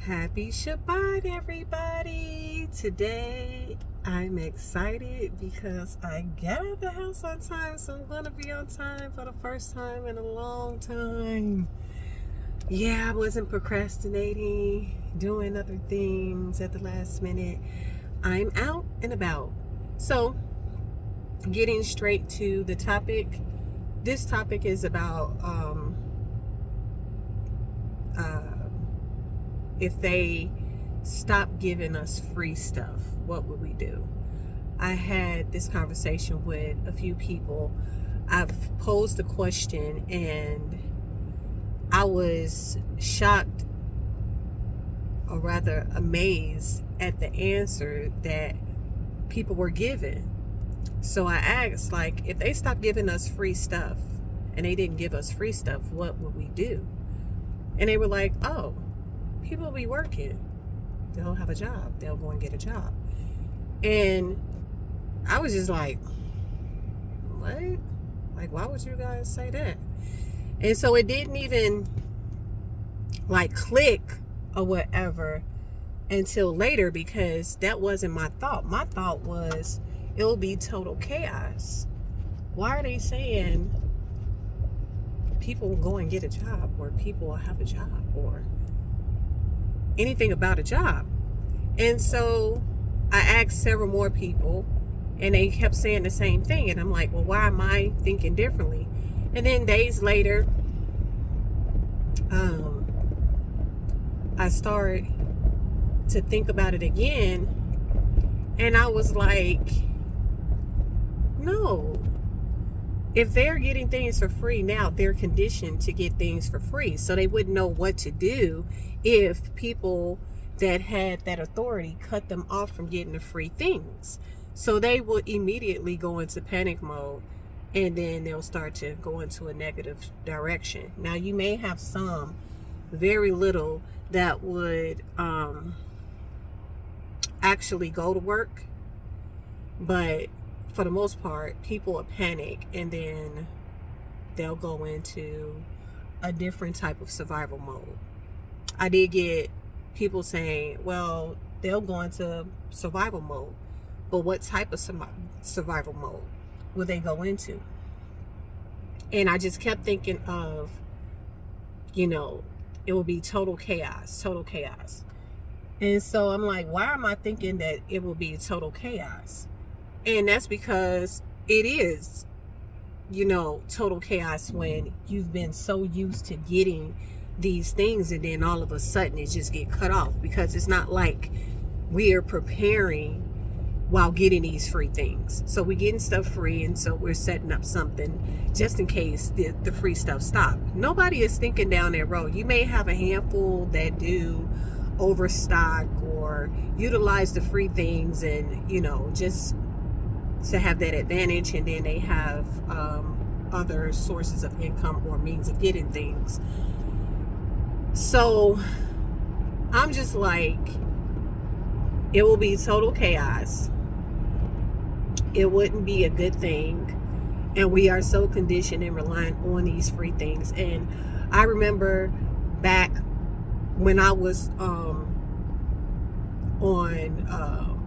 Happy Shabbat, everybody! Today I'm excited because I got out the house on time, so I'm going to be on time for the first time in a long time. Yeah, I wasn't procrastinating, doing other things at the last minute. I'm out and about. So, getting straight to the topic, this topic is about if they stop giving us free stuff, what would we do? I had this conversation with a few people. I've posed the question and I was shocked, or rather amazed, at the answer that people were given. So I asked, like, if they stopped giving us free stuff and they didn't give us free stuff, what would we do? And they were like, oh, people will be working. They'll have a job. They'll go and get a job. And I was just like, what? Like, why would you guys say that? And so it didn't even like click or whatever until later, because that wasn't my thought. My thought was it'll be total chaos. Why are they saying people will go and get a job, or people will have a job, or anything about a job? And so I asked several more people and they kept saying the same thing. And I'm like, well, why am I thinking differently? And then days later, I started to think about it again. And I was like, no. If they're getting things for free now, they're conditioned to get things for free. So they wouldn't know what to do if people that had that authority cut them off from getting the free things. So they will immediately go into panic mode, and then they'll start to go into a negative direction. Now, you may have some, very little, that would actually go to work, but for the most part, people will panic and then they'll go into a different type of survival mode. I did get people saying, well, they'll go into survival mode, but what type of survival mode will they go into? And I just kept thinking of, it will be total chaos. And so I'm like, why am I thinking that it will be total chaos? And that's because it is, total chaos when you've been so used to getting these things, and then all of a sudden it just get cut off, because it's not like we are preparing while getting these free things. So we're getting stuff free, and so we're setting up something just in case the free stuff stop. Nobody is thinking down that road. You may have a handful that do overstock or utilize the free things, and just to have that advantage, and then they have other sources of income or means of getting things. So I'm just like, it will be total chaos. It wouldn't be a good thing. And we are so conditioned and reliant on these free things. And I remember back when I was on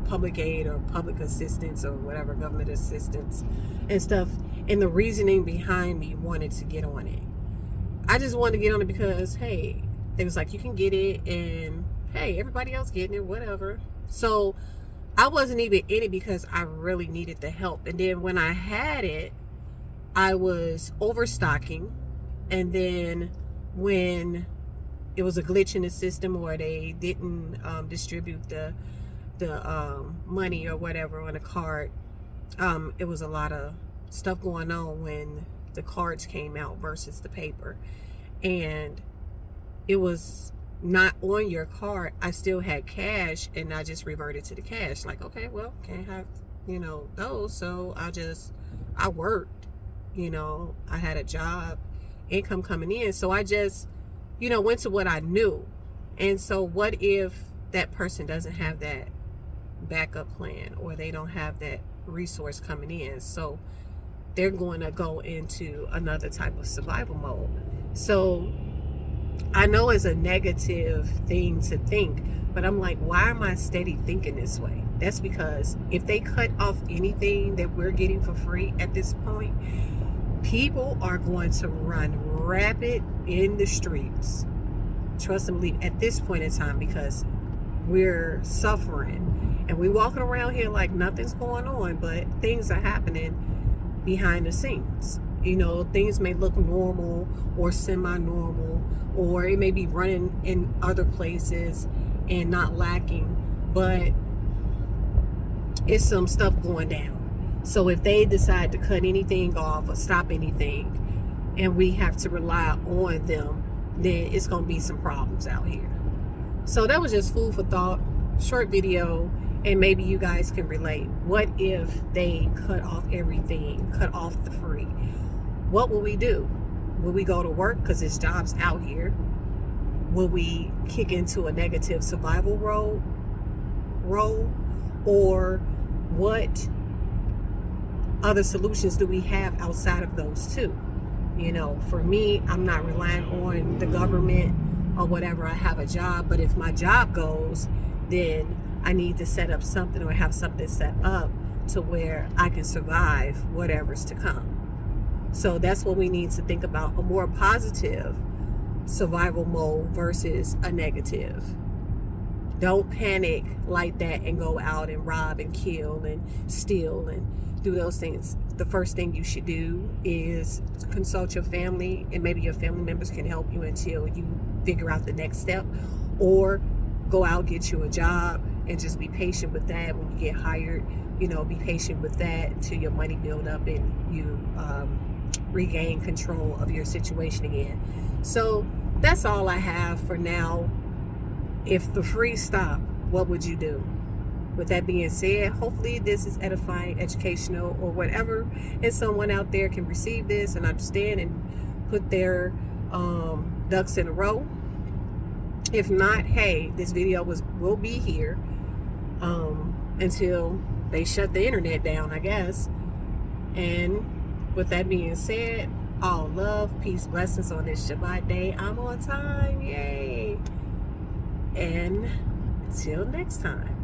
public aid or public assistance or whatever, government assistance and stuff, and the reasoning behind me wanted to get on it. I just wanted to get on it because, hey, they was like, you can get it, and hey, everybody else getting it, whatever. So I wasn't even in it because I really needed the help. And then when I had it, I was overstocking. And then when it was a glitch in the system, or they didn't distribute the money or whatever on a card, it was a lot of stuff going on when the cards came out versus the paper. And it was not on your card. I still had cash, and I just reverted to the cash. Like, okay, well, can't have those, so I worked, I had a job, income coming in, so I just went to what I knew. And so what if that person doesn't have that backup plan, or they don't have that resource coming in? So they're going to go into another type of survival mode. So I know it's a negative thing to think, but I'm like, why am I steady thinking this way? That's because if they cut off anything that we're getting for free at this point, people are going to run rapid in the streets. Trust and believe at this point in time, because we're suffering and we're walking around here like nothing's going on, but things are happening behind the scenes. You know, things may look normal or semi-normal, or it may be running in other places and not lacking, but it's some stuff going down. So if they decide to cut anything off or stop anything and we have to rely on them, then it's going to be some problems out here. So that was just food for thought, short video, and maybe you guys can relate. What if they cut off everything, cut off the free? What will we do? Will we go to work because there's jobs out here? Will we kick into a negative survival role? Or what other solutions do we have outside of those two? You know, for me, I'm not relying on the government or whatever. I have a job, but if my job goes, then I need to set up something or have something set up to where I can survive whatever's to come. So that's what we need to think about, a more positive survival mode versus a negative. Don't panic like that and go out and rob and kill and steal and do those things. The first thing you should do is consult your family, and maybe your family members can help you until you figure out the next step, or go out, get you a job, and just be patient with that. When you get hired, you know, be patient with that until your money build up and you regain control of your situation again. So that's all I have for now. If the free stop, what would you do? With that being said, hopefully this is edifying, educational, or whatever, and someone out there can receive this and understand and put their ducks in a row. If not, hey, this video will be here until they shut the internet down, I guess. And with that being said, all love, peace, blessings on this Shabbat day. I'm on time, yay! And until next time.